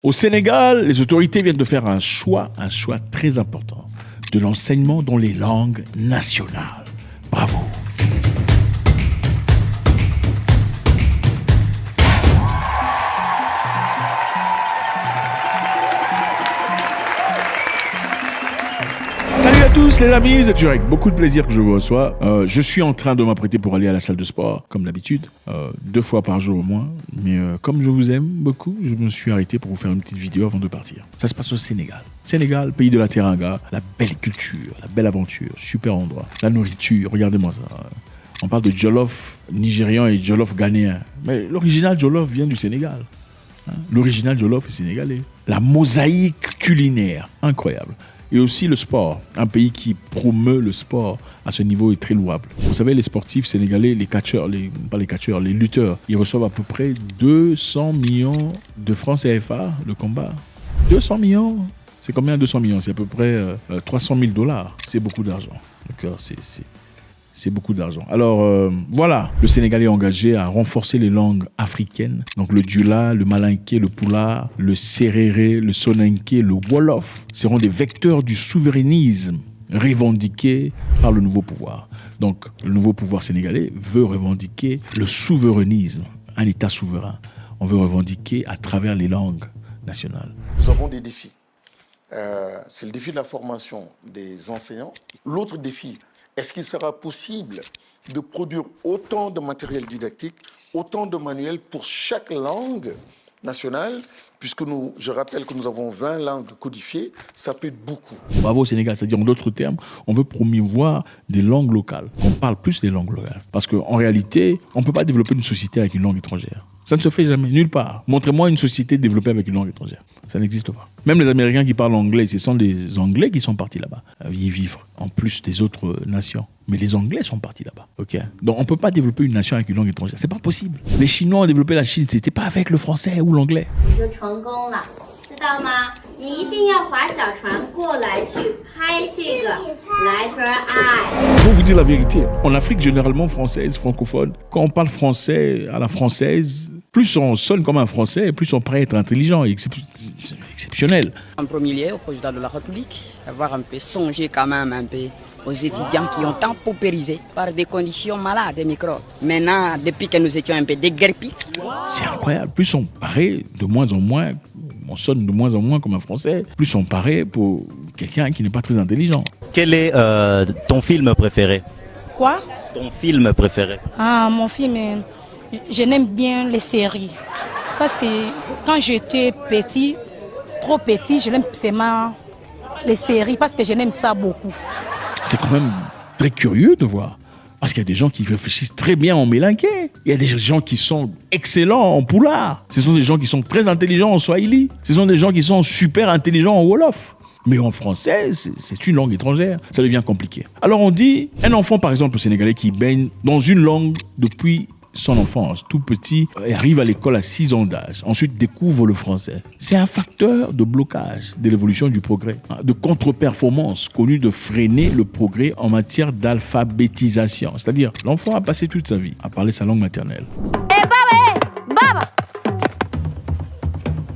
Au Sénégal, les autorités viennent de faire un choix très important, de l'enseignement dans les langues nationales. Bravo. Salut à tous les amis, c'est toujours avec beaucoup de plaisir que je vous reçois. Je suis en train de m'apprêter pour aller à la salle de sport, comme d'habitude, 2 fois par jour au moins. Mais comme je vous aime beaucoup, je me suis arrêté pour vous faire une petite vidéo avant de partir. Ça se passe au Sénégal. Sénégal, pays de la teranga, la belle culture, la belle aventure, super endroit. La nourriture, regardez-moi ça. On parle de jollof nigérian et jollof ghanéen. Mais l'original jollof vient du Sénégal. L'original jollof est sénégalais. La mosaïque culinaire, incroyable. Et aussi le sport, un pays qui promeut le sport à ce niveau est très louable. Vous savez, les sportifs sénégalais, les catcheurs, les lutteurs, ils reçoivent à peu près 200 millions de francs CFA le combat. 200 millions, c'est combien 200 millions? C'est à peu près 300 000 $. C'est beaucoup d'argent. D'accord, c'est beaucoup d'argent. Alors voilà, le Sénégal est engagé à renforcer les langues africaines. Donc le Dioula, le Malinké, le Pulaar, le Séréré, le Soninké, le Wolof seront des vecteurs du souverainisme revendiqué par le nouveau pouvoir. Donc le nouveau pouvoir sénégalais veut revendiquer le souverainisme, un État souverain. On veut revendiquer à travers les langues nationales. Nous avons des défis. C'est le défi de la formation des enseignants. L'autre défi, est-ce qu'il sera possible de produire autant de matériel didactique, autant de manuels pour chaque langue nationale, puisque je rappelle que nous avons 20 langues codifiées, ça peut être beaucoup. Bravo au Sénégal, c'est-à-dire en d'autres termes, on veut promouvoir des langues locales. On parle plus des langues locales. Parce qu'en réalité, on ne peut pas développer une société avec une langue étrangère. Ça ne se fait jamais, nulle part. Montrez-moi une société développée avec une langue étrangère. Ça n'existe pas. Même les Américains qui parlent anglais, ce sont des Anglais qui sont partis là-bas, y vivre, en plus des autres nations. Mais les Anglais sont partis là-bas. Ok. Donc on ne peut pas développer une nation avec une langue étrangère. C'est pas possible. Les Chinois ont développé la Chine, c'était pas avec le français ou l'anglais. Pour vous dire la vérité, en Afrique généralement française, francophone, quand on parle français à la française, plus on sonne comme un Français, plus on paraît être intelligent et exceptionnel. En premier lieu, au président de la République, avoir un peu songé quand même un peu aux étudiants qui ont tant paupérisé par des conditions malades, des microbes. Maintenant, depuis que nous étions un peu déguerpis. C'est incroyable. Plus on paraît de moins en moins, on sonne de moins en moins comme un Français, plus on paraît pour quelqu'un qui n'est pas très intelligent. Quel est ton film préféré? Quoi? Ton film préféré? Ah, mon film, je n'aime bien les séries. Parce que quand j'étais petit, trop petit, je n'aime seulement les séries parce que je n'aime ça beaucoup. C'est quand même très curieux de voir. Parce qu'il y a des gens qui réfléchissent très bien en mélinké. Il y a des gens qui sont excellents en Pulaar. Ce sont des gens qui sont très intelligents en Swahili. Ce sont des gens qui sont super intelligents en Wolof. Mais en français, c'est une langue étrangère. Ça devient compliqué. Alors on dit, un enfant par exemple au Sénégalais qui baigne dans une langue depuis son enfance, tout petit, arrive à l'école à 6 ans d'âge, ensuite découvre le français. C'est un facteur de blocage de l'évolution du progrès, de contre-performance, connu de freiner le progrès en matière d'alphabétisation. C'est-à-dire, l'enfant a passé toute sa vie à parler sa langue maternelle.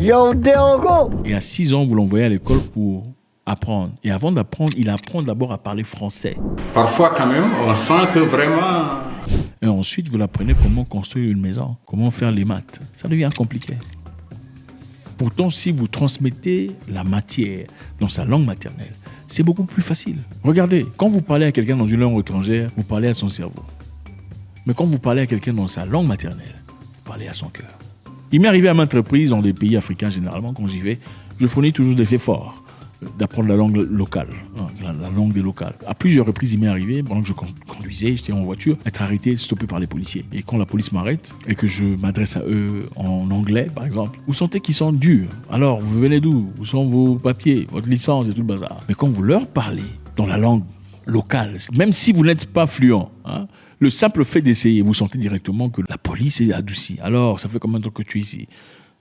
Et à 6 ans, vous l'envoyez à l'école pour apprendre. Et avant d'apprendre, il apprend d'abord à parler français. Parfois, quand même, on sent que vraiment... Et ensuite, vous l'apprenez comment construire une maison, comment faire les maths. Ça devient compliqué. Pourtant, si vous transmettez la matière dans sa langue maternelle, c'est beaucoup plus facile. Regardez, quand vous parlez à quelqu'un dans une langue étrangère, vous parlez à son cerveau. Mais quand vous parlez à quelqu'un dans sa langue maternelle, vous parlez à son cœur. Il m'est arrivé à maintes reprises, dans des pays africains généralement, quand j'y vais, je fournis toujours des efforts d'apprendre la langue locale, la langue des locales. À plusieurs reprises, il m'est arrivé, pendant que je conduisais, j'étais en voiture, être arrêté, stoppé par les policiers. Et quand la police m'arrête et que je m'adresse à eux en anglais, par exemple, vous sentez qu'ils sont durs. Alors, vous venez d'où? Où sont vos papiers, votre licence et tout le bazar? Mais quand vous leur parlez dans la langue locale, même si vous n'êtes pas fluent, le simple fait d'essayer, vous sentez directement que la police est adoucie. Alors, ça fait combien de temps que tu es ici?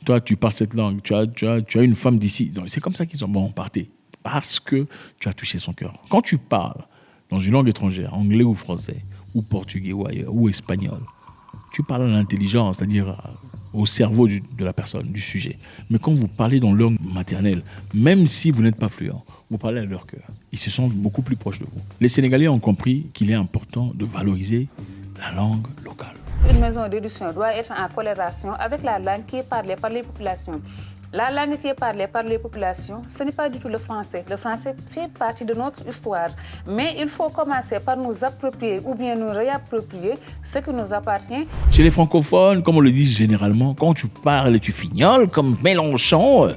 Toi, tu parles cette langue, tu as une femme d'ici. C'est comme ça qu'ils sont. Bon, partez. Parce que tu as touché son cœur. Quand tu parles dans une langue étrangère, anglais ou français, ou portugais ou ailleurs, ou espagnol, tu parles à l'intelligence, c'est-à-dire au cerveau de la personne, du sujet. Mais quand vous parlez dans leur langue maternelle, même si vous n'êtes pas fluent, vous parlez à leur cœur. Ils se sentent beaucoup plus proches de vous. Les Sénégalais ont compris qu'il est important de valoriser la langue locale. Une maison d'édition doit être en collaboration avec la langue qui est parlée par les populations. La langue qui est parlée par les populations, ce n'est pas du tout le français. Le français fait partie de notre histoire. Mais il faut commencer par nous approprier ou bien nous réapproprier ce qui nous appartient. Chez les francophones, comme on le dit généralement, quand tu parles, tu fignoles comme Mélenchon.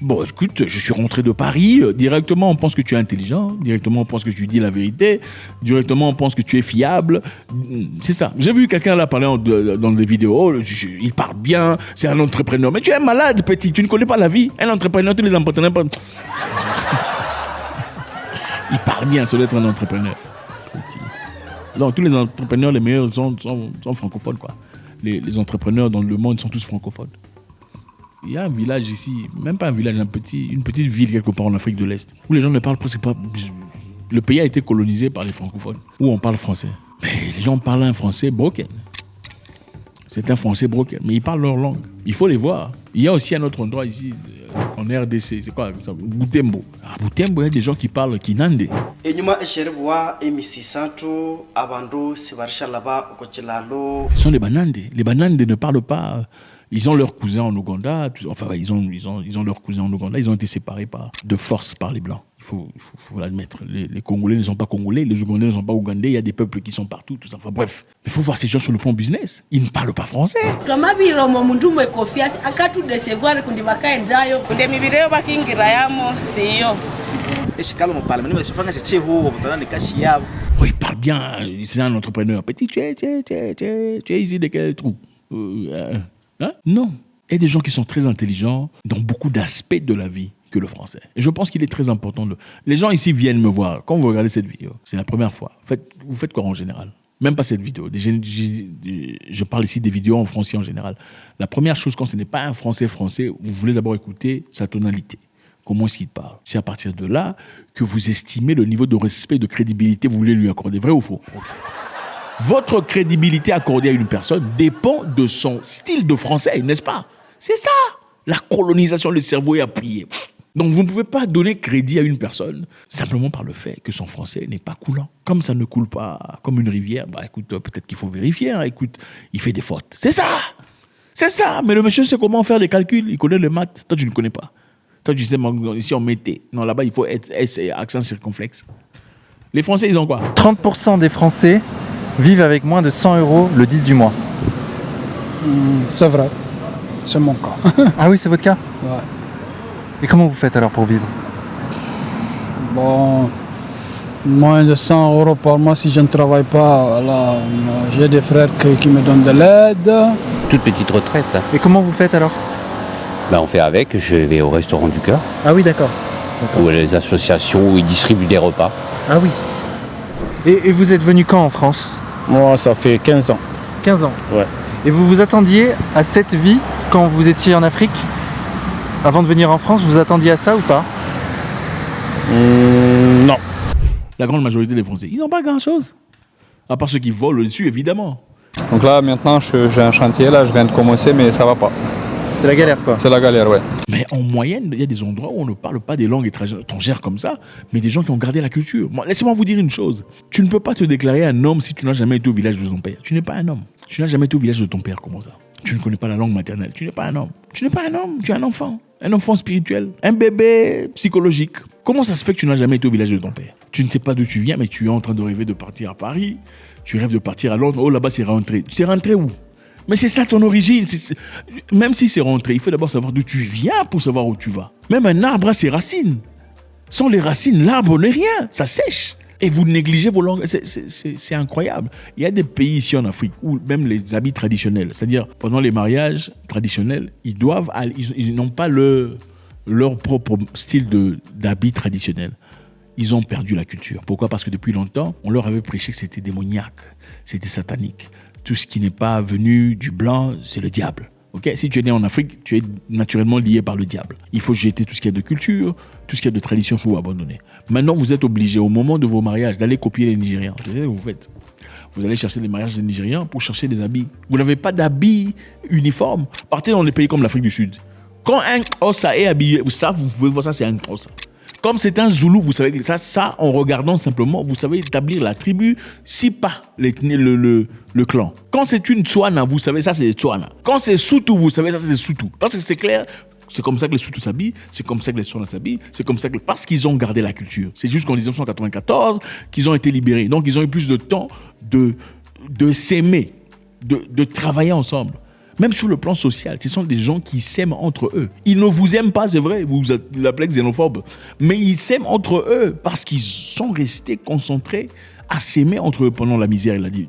Bon, écoute, je suis rentré de Paris, directement on pense que tu es intelligent, directement on pense que tu dis la vérité, directement on pense que tu es fiable. C'est ça. J'ai vu quelqu'un là parler dans des vidéos, il parle bien, c'est un entrepreneur. Mais tu es malade, petit, tu ne connais pas la vie. Un entrepreneur, tous les entrepreneurs... Il parle bien, ça doit être un entrepreneur. Petit. Donc tous les entrepreneurs, les meilleurs sont francophones, quoi. Les entrepreneurs dans le monde sont tous francophones. Il y a un village ici, même pas un village, une petite ville quelque part en Afrique de l'Est, où les gens ne parlent presque pas. Le pays a été colonisé par les francophones, où on parle français. Mais les gens parlent un français broken. C'est un français broken, mais ils parlent leur langue. Il faut les voir. Il y a aussi un autre endroit ici, en RDC, c'est quoi ça? Butembo. À Butembo, il y a des gens qui parlent Kinande. Ce sont les Banande. Les Banande ne parlent pas... Ils ont leurs cousins en Ouganda, enfin ils ont leurs cousins en Ouganda, ils ont été séparés de force par les Blancs. Il faut l'admettre. Les Congolais ne sont pas Congolais, les Ougandais ne sont pas Ougandais, il y a des peuples qui sont partout, tout ça. Enfin bref, il faut voir ces gens sur le plan business. Ils ne parlent pas français. Oui, il parle bien, c'est un entrepreneur. Petit, tu es ici de quel trou? Hein? Non. Il y a des gens qui sont très intelligents dans beaucoup d'aspects de la vie que le français. Et je pense qu'il est très important. Les gens ici viennent me voir. Quand vous regardez cette vidéo, c'est la première fois. Vous faites quoi en général? Même pas cette vidéo. Je parle ici des vidéos en français en général. La première chose, quand ce n'est pas un français, vous voulez d'abord écouter sa tonalité. Comment est-ce qu'il parle? C'est à partir de là que vous estimez le niveau de respect, de crédibilité que vous voulez lui accorder. Vrai ou faux? Okay. Votre crédibilité accordée à une personne dépend de son style de français, n'est-ce pas? C'est ça. La colonisation du cerveau est appuyée. Donc vous ne pouvez pas donner crédit à une personne simplement par le fait que son français n'est pas coulant. Comme ça ne coule pas comme une rivière, écoute, peut-être qu'il faut vérifier. Écoute, il fait des fautes. C'est ça. C'est ça. Mais le monsieur sait comment faire des calculs. Il connaît les maths. Toi, tu ne connais pas. Toi, tu sais, ici, on mettait. Non, là-bas, il faut être S et accent circonflexe. Les Français, ils ont quoi? 30% des Français vivent avec moins de 100 € le 10 du mois. C'est vrai, c'est mon cas. Ah oui, c'est votre cas? Ouais. Et comment vous faites alors pour vivre? Bon, moins de 100 € par mois si je ne travaille pas. Là, j'ai des frères qui me donnent de l'aide. Toute petite retraite. Et comment vous faites alors? On fait avec, je vais au Restaurant du Cœur. Ah oui, d'accord. Ou les associations où ils distribuent des repas. Ah oui. Et vous êtes venu quand en France? Moi, ça fait 15 ans. 15 ans? Ouais. Et vous vous attendiez à cette vie quand vous étiez en Afrique? Avant de venir en France, vous attendiez à ça ou pas? Non. La grande majorité des Français, ils n'ont pas grand-chose. À part ceux qui volent dessus, évidemment. Donc là, maintenant, j'ai un chantier, là, je viens de commencer, mais ça va pas. C'est la galère, quoi. C'est la galère, ouais. Mais en moyenne, il y a des endroits où on ne parle pas des langues étrangères comme ça, mais des gens qui ont gardé la culture. Laissez-moi vous dire une chose. Tu ne peux pas te déclarer un homme si tu n'as jamais été au village de ton père. Tu n'es pas un homme. Tu n'as jamais été au village de ton père, comment ça? Tu ne connais pas la langue maternelle. Tu n'es pas un homme. Tu n'es pas un homme, tu es un enfant. Un enfant spirituel. Un bébé psychologique. Comment ça se fait que tu n'as jamais été au village de ton père? Tu ne sais pas d'où tu viens, mais tu es en train de rêver de partir à Paris. Tu rêves de partir à Londres. Oh, là-bas, c'est rentré. Tu sais rentrer où? Mais c'est ça ton origine. Même si c'est rentré, il faut d'abord savoir d'où tu viens pour savoir où tu vas. Même un arbre a ses racines. Sans les racines, l'arbre n'est rien. Ça sèche. Et vous négligez vos langues. C'est incroyable. Il y a des pays ici en Afrique où même les habits traditionnels, c'est-à-dire pendant les mariages traditionnels, ils n'ont pas leur propre style d'habit traditionnel. Ils ont perdu la culture. Pourquoi? Parce que depuis longtemps, on leur avait prêché que c'était démoniaque, c'était satanique. Tout ce qui n'est pas venu du blanc, c'est le diable. Okay? Si tu es né en Afrique, tu es naturellement lié par le diable. Il faut jeter tout ce qu'il y a de culture, tout ce qu'il y a de tradition, il faut abandonner. Maintenant, vous êtes obligé, au moment de vos mariages, d'aller copier les Nigérians. C'est ça que vous faites. Vous allez chercher des mariages des Nigérians pour chercher des habits. Vous n'avez pas d'habits uniformes. Partez dans des pays comme l'Afrique du Sud. Quand un Xhosa est habillé, ça, vous pouvez voir ça, c'est un Xhosa. Comme c'est un Zoulou, vous savez que ça, en regardant simplement, vous savez établir la tribu, si pas le clan. Quand c'est une Tswana, vous savez, ça c'est Tswana. Quand c'est Soutou, vous savez, ça c'est Soutou. Parce que c'est clair, c'est comme ça que les Soutou s'habillent, c'est comme ça que les Tswana s'habillent, c'est comme ça que... Parce qu'ils ont gardé la culture. C'est jusqu'en 1994 qu'ils ont été libérés. Donc ils ont eu plus de temps de s'aimer, de travailler ensemble. Même sur le plan social, ce sont des gens qui s'aiment entre eux. Ils ne vous aiment pas, c'est vrai, vous l'appelez xénophobe, mais ils s'aiment entre eux parce qu'ils sont restés concentrés à s'aimer entre eux pendant la misère et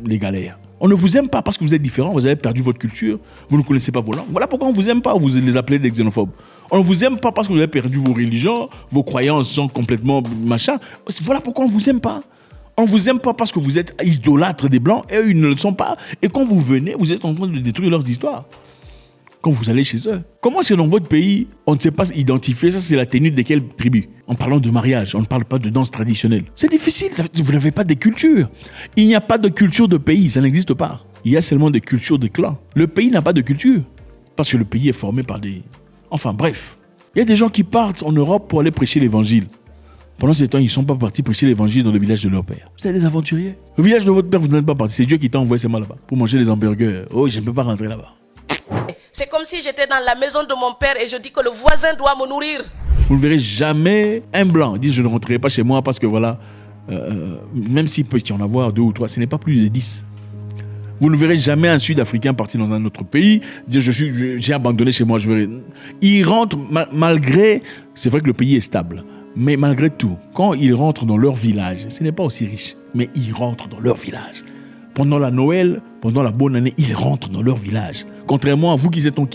les galères. On ne vous aime pas parce que vous êtes différents, vous avez perdu votre culture, vous ne connaissez pas vos langues. Voilà pourquoi on ne vous aime pas, vous les appelez des xénophobes. On ne vous aime pas parce que vous avez perdu vos religions, vos croyances sont complètement machin. Voilà pourquoi on ne vous aime pas. On ne vous aime pas parce que vous êtes idolâtres des Blancs et eux, ils ne le sont pas. Et quand vous venez, vous êtes en train de détruire leurs histoires. Quand vous allez chez eux. Comment est-ce que dans votre pays, on ne sait pas identifier ça, c'est la tenue de quelle tribu? En parlant de mariage, on ne parle pas de danse traditionnelle. C'est difficile, vous n'avez pas de culture. Il n'y a pas de culture de pays, ça n'existe pas. Il y a seulement des cultures de clans. Le pays n'a pas de culture. Parce que le pays est formé par des... Enfin bref. Il y a des gens qui partent en Europe pour aller prêcher l'évangile. Pendant ce temps, ils ne sont pas partis prêcher l'évangile dans le village de leur père. Vous êtes des aventuriers. Le village de votre père, vous n'êtes pas parti. C'est Dieu qui t'a envoyé seulement là-bas pour manger les hamburgers. Oh, je ne peux pas rentrer là-bas. C'est comme si j'étais dans la maison de mon père et je dis que le voisin doit me nourrir. Vous ne verrez jamais un blanc dire je ne rentrerai pas chez moi parce que voilà, même s'il peut y en avoir 2 ou 3, ce n'est pas plus de 10. Vous ne verrez jamais un Sud-Africain partir dans un autre pays dire j'ai abandonné chez moi. Il rentre malgré, c'est vrai que le pays est stable. Mais malgré tout, quand ils rentrent dans leur village, ce n'est pas aussi riche, mais ils rentrent dans leur village. Pendant la Noël, pendant la bonne année, ils rentrent dans leur village. Contrairement à vous qui êtes en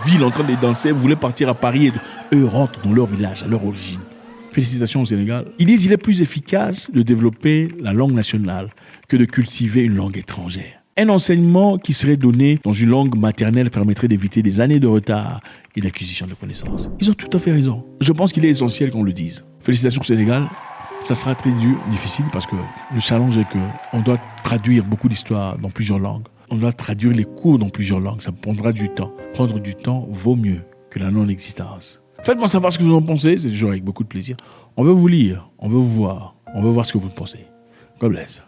ville en train de danser, vous voulez partir à Paris, eux rentrent dans leur village, à leur origine. Félicitations au Sénégal. Ils disent qu'il est plus efficace de développer la langue nationale que de cultiver une langue étrangère. Un enseignement qui serait donné dans une langue maternelle permettrait d'éviter des années de retard et d'acquisition de connaissances. Ils ont tout à fait raison. Je pense qu'il est essentiel qu'on le dise. Félicitations au Sénégal. Ça sera très difficile parce que le challenge est qu'on doit traduire beaucoup d'histoires dans plusieurs langues. On doit traduire les cours dans plusieurs langues. Ça prendra du temps. Prendre du temps vaut mieux que la non-existence. Faites-moi savoir ce que vous en pensez. C'est toujours avec beaucoup de plaisir. On veut vous lire. On veut vous voir. On veut voir ce que vous pensez. God bless.